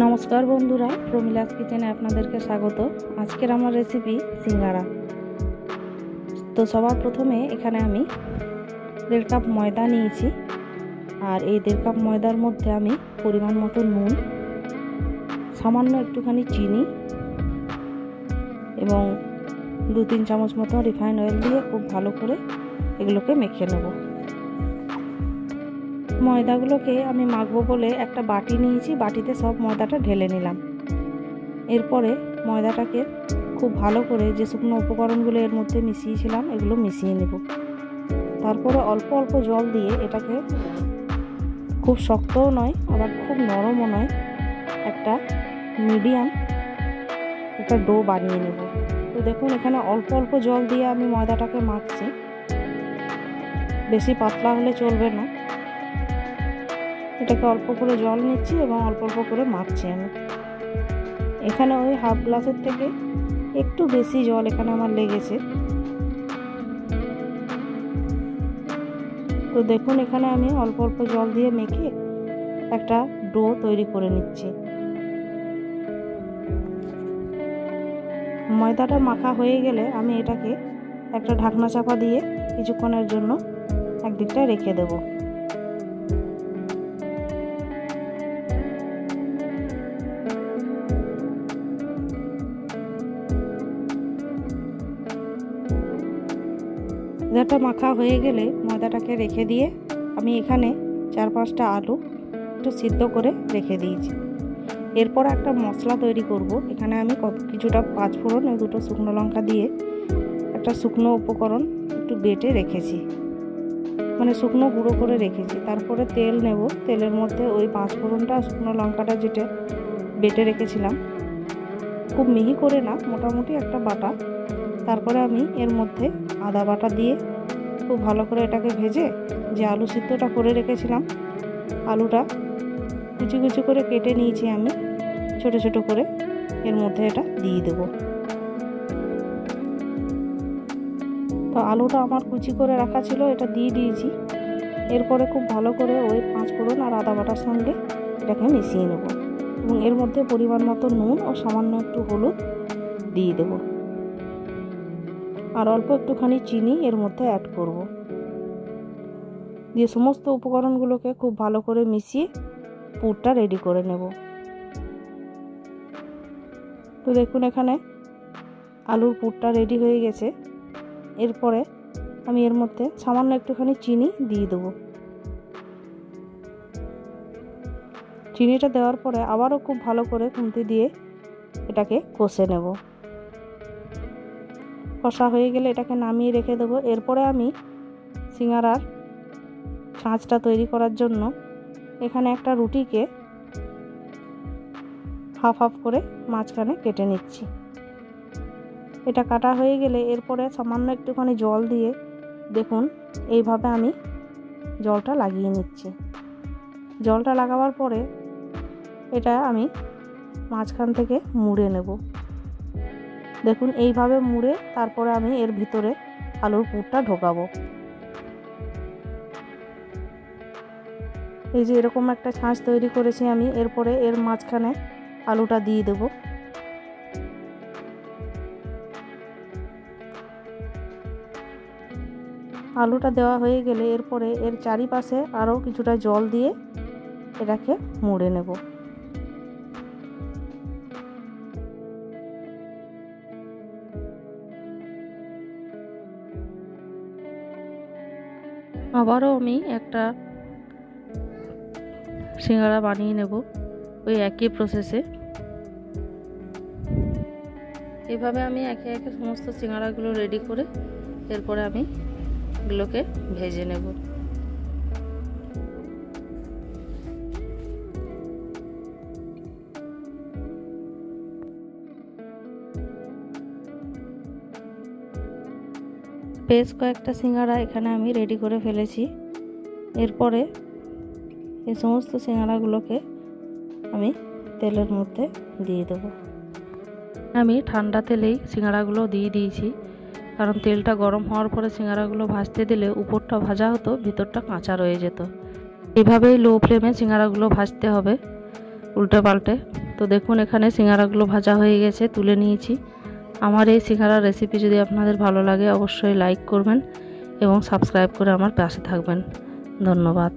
নমস্কার বন্ধুরা, প্রমিলাস কিচেনে আপনাদেরকে স্বাগত। আজকের আমার রেসিপি সিঙ্গারা। তো সবার প্রথমে এখানে আমি 1.5 কাপ ময়দা নিয়েছি, আর এই 1.5 কাপ ময়দার মধ্যে আমি পরিমাণ মতো নুন, সামান্য একটুখানি চিনি এবং 2-3 চামচ মতো রিফাইন্ড অয়েল দিয়ে খুব ভালো করে এগুলোকে মেখে নেব। ময়দাগুলোকে আমি মাখবো বলে একটা বাটি নিয়েছি, বাটিতে সব ময়দাটা ঢেলে নিলাম। এরপরে ময়দাটাকে খুব ভালো করে যে শুকনো উপকরণগুলো এর মধ্যে মিশিয়েছিলাম এগুলো মিশিয়ে নেব। তারপরে অল্প অল্প জল দিয়ে এটাকে খুব শক্তও নয় আবার খুব নরমও নয়, একটা মিডিয়াম একটা ডো বানিয়ে নেব। তো দেখুন এখানে অল্প অল্প জল দিয়ে আমি ময়দাটাকে মাখছি, বেশি পাতলা হলে চলবে না। এটাকে অল্প করে জল নিচ্ছি এবং অল্প অল্প করে মাখছি আমি। এখানে ওই হাফ গ্লাসের থেকে একটু বেশি জল এখানে আমার লেগেছে। তো দেখুন এখানে আমি অল্প অল্প জল দিয়ে মেখে একটা ডো তৈরি করে নিচ্ছি। ময়দাটা মাখা হয়ে গেলে আমি এটাকে একটা ঢাকনা চাপা দিয়ে কিছুক্ষণের জন্য একদিকটা রেখে দেব। ময়দাটা মাখা হয়ে গেলে ময়দাটাকে রেখে দিয়ে আমি এখানে 4-5টা আলু একটু সিদ্ধ করে রেখে দিয়েছি। এরপর একটা মশলা তৈরি করব। এখানে আমি কিছুটা 5 ফোড়ন ও 2টো শুকনো লঙ্কা দিয়ে একটা শুকনো উপকরণ একটু বেটে রেখেছি, মানে শুকনো গুঁড়ো করে রেখেছি। তারপরে তেল নেব, তেলের মধ্যে ওই 5 ফোড়নটা শুকনো লঙ্কাটা যেটা বেটে রেখেছিলাম, খুব মিহি করে না, মোটামুটি একটা বাটা। তারপরে আমি এর মধ্যে আদা বাটা দিয়ে খুব ভালো করে এটাকে ভেজে যে আলু সিদ্ধটা করে রেখেছিলাম, আলুটা কুচি কুচি করে কেটে নিয়েছি আমি ছোট ছোট করে, এর মধ্যে এটা দিয়ে দেব। তো আলুটা আমার কুচি করে রাখা ছিল, এটা দিয়ে দিয়েছি। এরপরে খুব ভালো করে ওই 5 ফোড়ন আর আদা বাটার সঙ্গে এটাকে মিশিয়ে নেব এবং এর মধ্যে পরিমাণ মতো নুন ও সামান্য একটু হলুদ দিয়ে দেব, আর অল্প একটুখানি চিনি এর মধ্যে অ্যাড করব। দিয়ে সমস্ত উপকরণগুলোকে খুব ভালো করে মিশিয়ে পুরটা রেডি করে নেব। তো দেখুন এখানে আলুর পুরটা রেডি হয়ে গেছে। এরপরে আমি এর মধ্যে সামান্য একটুখানি চিনি দিয়ে দেব। চিনিটা দেওয়ার পরে আবারও খুব ভালো করে খুন্তি দিয়ে এটাকে কষে নেব। কষা হয়ে গেলে এটাকে নামিয়ে রেখে দেবো। এরপরে আমি সিঙ্গারার ছাঁচটা তৈরি করার জন্য এখানে একটা রুটিকে হাফ হাফ করে মাঝখানে কেটে নিচ্ছি। এটা কাটা হয়ে গেলে এরপরে সামান্য একটুখানি জল দিয়ে দেখুন এইভাবে আমি জলটা লাগিয়ে নিচ্ছি। জলটা লাগাবার পরে এটা আমি মাঝখান থেকে মুড়ে নেব। দেখুন এইভাবে মুড়ে তারপরে আমি এর ভিতরে আলুর পুরটা ঢোকাবো। এই যে এরকম একটা ছাঁচ তৈরি করেছি আমি। এরপরে এর মাঝখানে আলুটা দিয়ে দেব। আলুটা দেওয়া হয়ে গেলে এরপরে এর চারিপাশে আরও কিছুটা জল দিয়ে এটাকে মুড়ে নেব। আবারও আমি একটা সিঙ্গারা বানিয়ে নেব ওই একই প্রসেসে। এইভাবে আমি একে একে সমস্ত সিঙ্গারাগুলো রেডি করে এরপরে আমি এগুলোকে ভেজে নেব। বেশ কয়েকটা সিঙ্গারা এখানে আমি রেডি করে ফেলেছি। এরপরে এই সমস্ত সিঙ্গারাগুলোকে আমি তেলের মধ্যে দিয়ে দেব। আমি ঠান্ডা তেলেই সিঙ্গারাগুলো দিয়ে দিয়েছি, কারণ তেলটা গরম হওয়ার পরে সিঙ্গারাগুলো ভাজতে দিলে উপরটা ভাজা হতো, ভিতরটা কাঁচা রয়ে যেত। এভাবেই লো ফ্লেমে সিঙ্গারাগুলো ভাজতে হবে উল্টে পাল্টে। তো দেখুন এখানে সিঙ্গারাগুলো ভাজা হয়ে গেছে, তুলে নিয়েছি। আমার এই সিঙ্গারার রেসিপি যদি আপনাদের ভালো লাগে অবশ্যই লাইক করবেন এবং সাবস্ক্রাইব করে আমার পাশে থাকবেন। ধন্যবাদ।